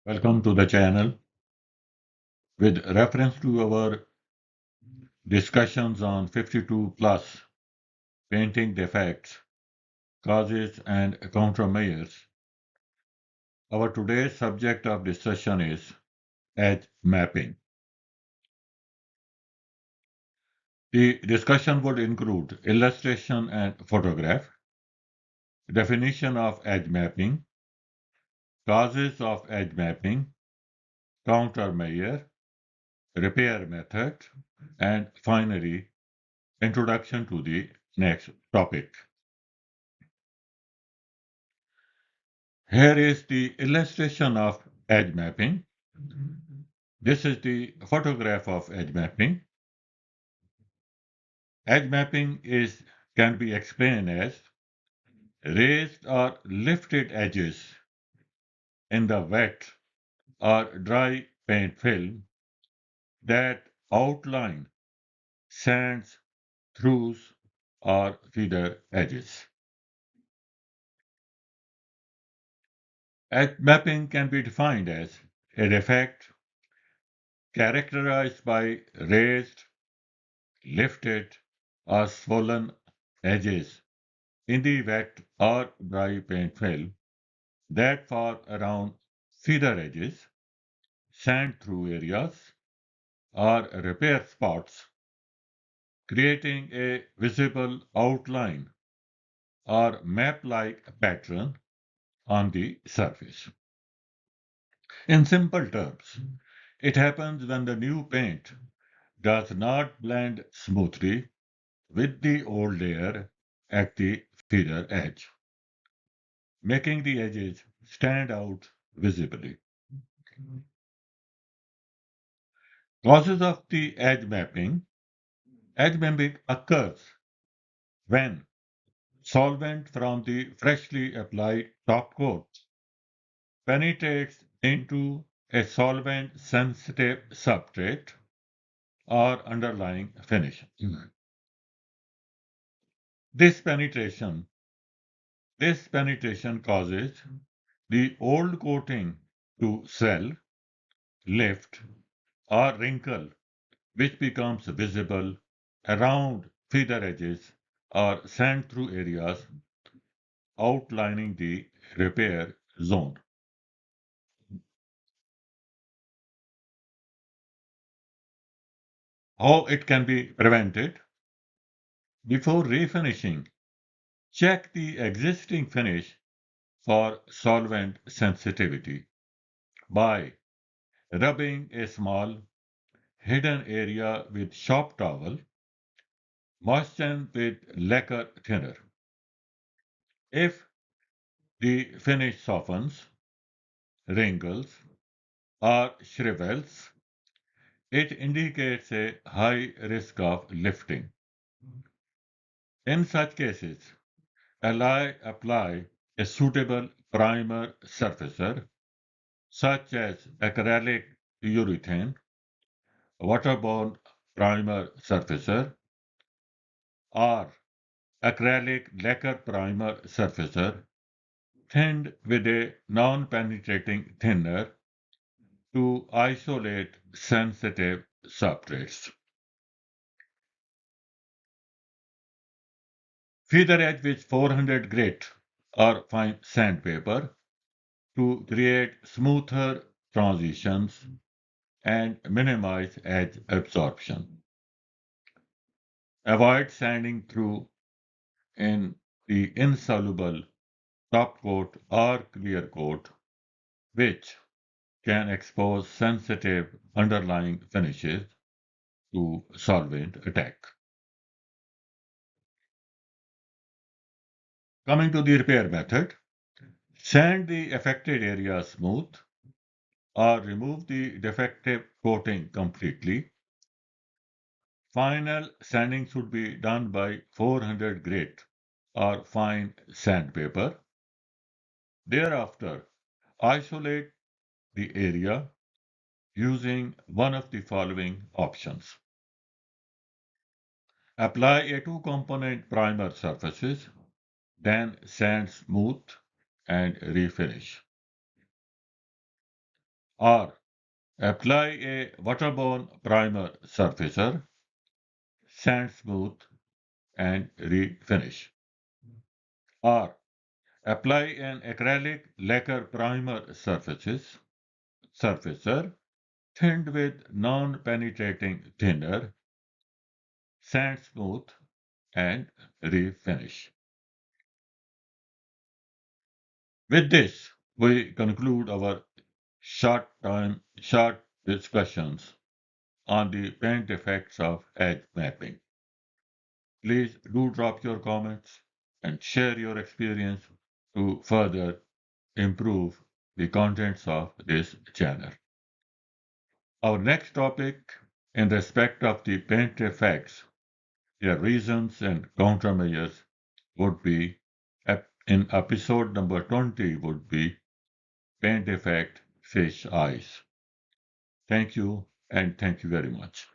Welcome to the channel. With reference to our discussions on 52 plus painting defects, causes, and countermeasures, our today's subject of discussion is edge mapping. The discussion would include illustration and photograph, definition of edge mapping, causes of edge mapping, countermeasure, repair method, and finally, introduction to the next topic. Here is the illustration of edge mapping. This is the photograph of edge mapping. Edge mapping can be explained as raised or lifted edges in the wet or dry paint film that outline sands, throughs, or feather edges. Edge mapping can be defined as a defect characterized by raised, lifted, or swollen edges in the wet or dry paint film that fall around feather edges, sand through areas, or repair spots, creating a visible outline or map-like pattern on the surface. In simple terms, it happens when the new paint does not blend smoothly with the old layer at the feather edge, making the edges stand out visibly. Causes of the edge mapping. Edge mapping occurs when solvent from the freshly applied top coat penetrates into a solvent-sensitive substrate or underlying finish. This penetration, this penetration causes the old coating to swell, lift, or wrinkle, which becomes visible around feather edges or sand-through areas outlining the repair zone. How it can be prevented? Before refinishing, check the existing finish for solvent sensitivity by rubbing a small hidden area with shop towel, moistened with lacquer thinner. If the finish softens, wrinkles, or shrivels, it indicates a high risk of lifting. In such cases, apply a suitable primer surfacer such as acrylic urethane, waterborne primer surfacer, or acrylic lacquer primer surfacer thinned with a non-penetrating thinner to isolate sensitive substrates. Feather edge with 400 grit or fine sandpaper to create smoother transitions and minimize edge absorption. Avoid sanding through in the insoluble top coat or clear coat, which can expose sensitive underlying finishes to solvent attack. Coming to the repair method, sand the affected area smooth or remove the defective coating completely. Final sanding should be done by 400 grit or fine sandpaper. Thereafter, isolate the area using one of the following options. Apply a two-component primer surfaces, then sand smooth and refinish. or apply a waterborne primer surfacer, sand smooth, and refinish. Or apply an acrylic lacquer primer surfacer thinned with non-penetrating thinner, sand smooth, and refinish. With this, we conclude our short discussions on the paint effects of edge mapping. Please do drop your comments and share your experience to further improve the contents of this channel. Our next topic in respect of the paint effects, their reasons and countermeasures would be in episode number 20 would be paint effect fish eyes. Thank you and thank you very much.